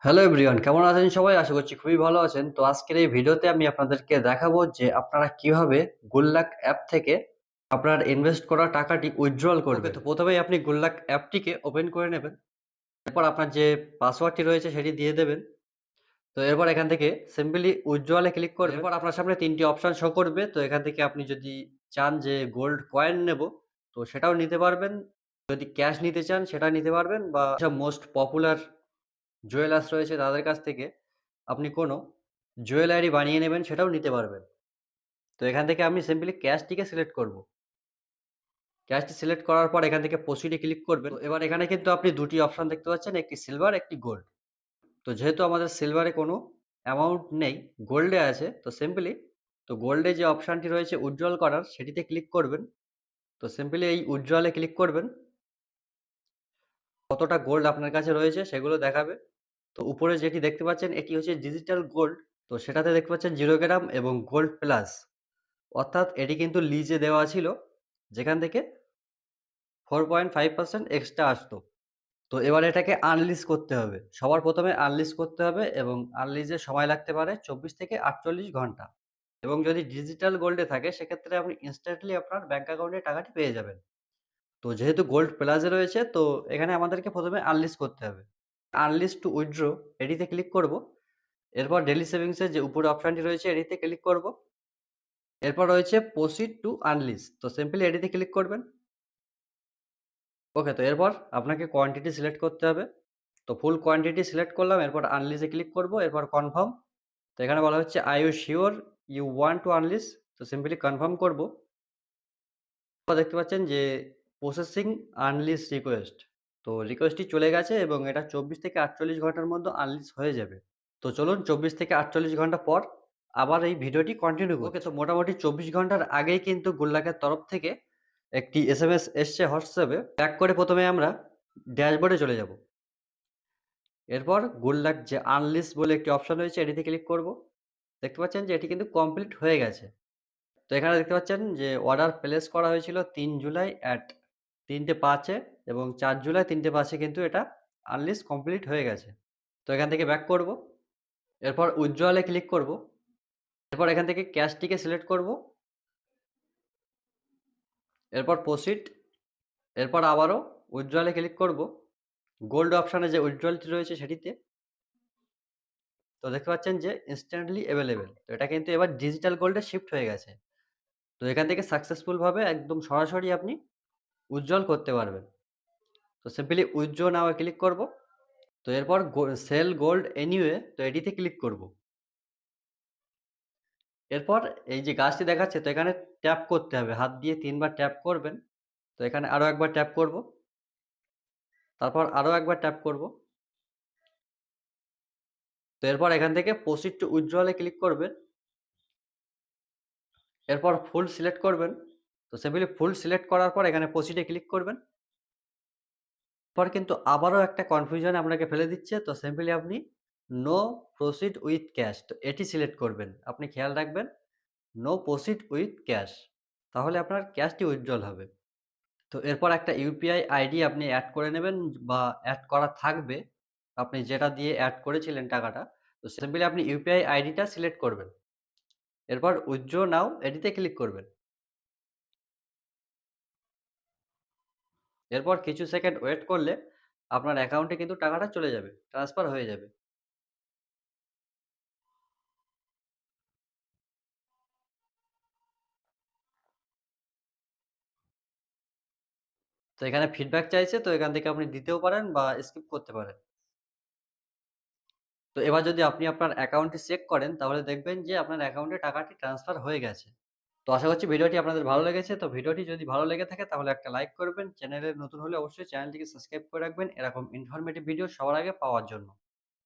Hello everyone, কেমন আছেন সবাই? আশা করছি খুবই ভালো আছেন। তো আজকের এই ভিডিওতে আমি আপনাদেরকে দেখাবো যে আপনারা কিভাবে গুল্লাক অ্যাপ থেকে আপনার ইনভেস্ট করা টাকাটি উইথড্রল করবেন। তো প্রথমেই আপনি গুল্লাক অ্যাপটিকে ওপেন করে নেবেন। এরপর আপনার যে পাসওয়ার্ডটি রয়েছে সেটি দিয়ে দেবেন। তো এরপর এখান থেকে সিম্পলি উইথড্রল এ ক্লিক করবেন। এরপর আপনার সামনে ৩ টি অপশন শো করবে। তো এখান থেকে আপনি যদি চান যে গোল্ড কয়েন নেবো, তো সেটাও নিতে পারবেন। যদি ক্যাশ নিতে চান সেটা নিতে পারবেন বা সব মোস্ট পপুলার জুয়েলার্স রয়েছে তাদের কাছ থেকে আপনি কোনো জুয়েলারি বানিয়ে নেবেন সেটাও নিতে পারবেন। তো এখান থেকে আমি সিম্পলি ক্যাশটিকে সিলেক্ট করব। ক্যাশটি সিলেক্ট করার পর এখান থেকে প্রসিড এ ক্লিক করবেন। তো এবার এখানে কিন্তু আপনি ২ টি অপশন দেখতে পাচ্ছেন, একটি সিলভার, একটি গোল্ড। তো যেহেতু আমাদের সিলভারে কোনো অ্যামাউন্ট নেই, গোল্ডে আছে, তো সিম্পলি গোল্ডে যে অপশনটি রয়েছে উইথড্রল করার সেটিতে ক্লিক করবেন। তো সিম্পলি এই উইথড্রল এ ক্লিক করবেন। কতটা গোল্ড আপনার কাছে রয়েছে সেগুলো দেখাবে। তো উপরে যেটি দেখতে পাচ্ছেন এটি হচ্ছে ডিজিটাল গোল্ড। তো সেটাতে দেখতে পাচ্ছেন 0 গ্রাম এবং গোল্ড প্লাস। অর্থাৎ এটি কিন্তু লিজে দেওয়া ছিল, যেখান থেকে 4.5% এক্সট্রা আসতো। তো এবার এটাকে আনলিজ করতে হবে। সবার ১ম এ আনলিজ করতে হবে এবং আনলিজে সময় লাগতে পারে ২৪ থেকে ৪৮ ঘন্টা। এবং যদি ডিজিটাল গোল্ডে থাকে সেক্ষেত্রে আপনি ইনস্ট্যান্টলি আপনার ব্যাংক অ্যাকাউন্টে টাকাটি পেয়ে যাবেন। তো যেহেতু গোল্ড প্লাসে রয়েছে, তো এখানে আমাদেরকে ১ম এ আনলিজ করতে হবে। আনলিজ টু উইথড্র এটিতে ক্লিক করব। এরপর ডেইলি সেভিংস এর যে উপরে অপশনটি রয়েছে এটিতে ক্লিক করব। এরপর রয়েছে প্রসিড টু আনলিজ। তো সিম্পলি এটিতে ক্লিক করবেন। ওকে, তো এরপর আপনাকে কোয়ান্টিটি সিলেক্ট করতে হবে। তো ফুল কোয়ান্টিটি সিলেক্ট করলাম। এরপর আনলিজ এ ক্লিক করব। এরপর কনফার্ম। তো এখানে বলা হচ্ছে are you sure you want to unleash? তো সিম্পলি কনফার্ম করব। দেখতে পাচ্ছেন যে প্রসেসিং আনলিজ রিকোয়েস্ট। তো রিকোয়েস্টটি চলে গেছে এবং এটা ২৪ থেকে ৪৮ ঘন্টার মধ্যে আনলিজ হয়ে যাবে। তো চলুন ২৪ থেকে ৪৮ ঘন্টা পর আবার এই ভিডিওটি কন্টিনিউ করি। ওকে, তো মোটামুটি ২৪ ঘন্টার আগেই কিন্তু গুল্লাকের তরফ থেকে একটি এসএমএস এসছে হোয়াটসঅ্যাপে। ব্যাক করে ১ম এ আমরা ড্যাশবোর্ডে চলে যাব। এরপর গুল্লাক যে আনলিস্ট বলে একটি অপশন রয়েছে এটিতে ক্লিক করব। দেখতে পাচ্ছেন যে এটি কিন্তু কমপ্লিট হয়ে গেছে। তো এখানে দেখতে পাচ্ছেন যে অর্ডার প্লেস করা হয়েছিল ৩ জুলাই at ৩:০৫ এ এবং ৪ জুলাই ৩:০৫ এ কিন্তু এটা আনলিস্ট কমপ্লিট হয়ে গেছে। তো এখান থেকে ব্যাক করব। এরপর উইথড্রল এ ক্লিক করব। এরপর এখান থেকে ক্যাশটিকে সিলেক্ট করব। এরপর প্রসিড। এরপর আবারও উইথড্রল এ ক্লিক করব। গোল্ড অপশনে যে উইথড্রলটি রয়েছে সেটিতে। তো দেখতে পাচ্ছেন যে ইনস্ট্যান্টলি এভেইলেবল। তো এটা কিন্তু এবার ডিজিটাল গোল্ডে শিফট হয়ে গেছে। তো এখান থেকে সাকসেসফুল ভাবে একদম সরাসরি আপনি উইথড্রল করতে পারবেন। তো সিম্পলি উইথড্র নাও এ ক্লিক করব। তো এরপর সেল গোল্ড এনিওয়ে, তো এটিতে ক্লিক করব। এরপর এই যে গাছটি দেখাচ্ছে, তো এখানে ট্যাপ করতে হবে। হাত দিয়ে ৩ বার ট্যাপ করবেন। তো এখানে আরো একবার ট্যাপ করব। তারপর আরো একবার ট্যাপ করব। তো এরপর এখান থেকে proceed to withdrawal A click করবেন। এরপর ফুল সিলেক্ট করবেন। তো সিম্পলি ফুল সিলেক্ট করার পর এখানে প্রসিড এ ক্লিক করবেন। পর কিন্তু আবারও একটা কনফিউশন আপনাকে ফেলে দিচ্ছে। তো সিম্পলি আপনি নো প্রসিড উইথ ক্যাশ, তো এটি সিলেক্ট করবেন। আপনি খেয়াল রাখবেন নো প্রসিড উইথ ক্যাশ, তাহলে আপনার ক্যাশটি উইথড্রল হবে। তো এরপর একটা ইউপিআই আইডি আপনি এড করে নেবেন বা এড করা থাকবে। আপনি যেটা দিয়ে এড করেছিলেন টাকাটা। তো সিম্পলি আপনি ইউপিআই আইডিটা সিলেক্ট করবেন। এরপর উইথড্র নাও এটিতে ক্লিক করবেন। এরপর কিছু সেকেন্ড ওয়েট করলে আপনার অ্যাকাউন্টে কিন্তু টাকাটা চলে যাবে। ট্রান্সফার হয়ে যাবে। তো এখানে ফিডব্যাক চাইছে, তো এখান থেকে আপনি দিতেও পারেন বা স্কিপ করতে পারেন। তো এবার যদি আপনি আপনার অ্যাকাউন্টটি চেক করেন তাহলে দেখবেন যে আপনার অ্যাকাউন্টে টাকাটি ট্রান্সফার হয়ে গেছে। তো আশা করছি ভিডিওটি আপনাদের ভালো লেগেছে। তো ভিডিওটি যদি ভালো লেগে থাকে তাহলে একটা লাইক করবেন। চ্যানেলে নতুন হলে অবশ্যই চ্যানেলটিকে সাবস্ক্রাইব করে রাখবেন এরকম ইনফরমেটিভ ভিডিও সবার আগে পাওয়ার জন্য।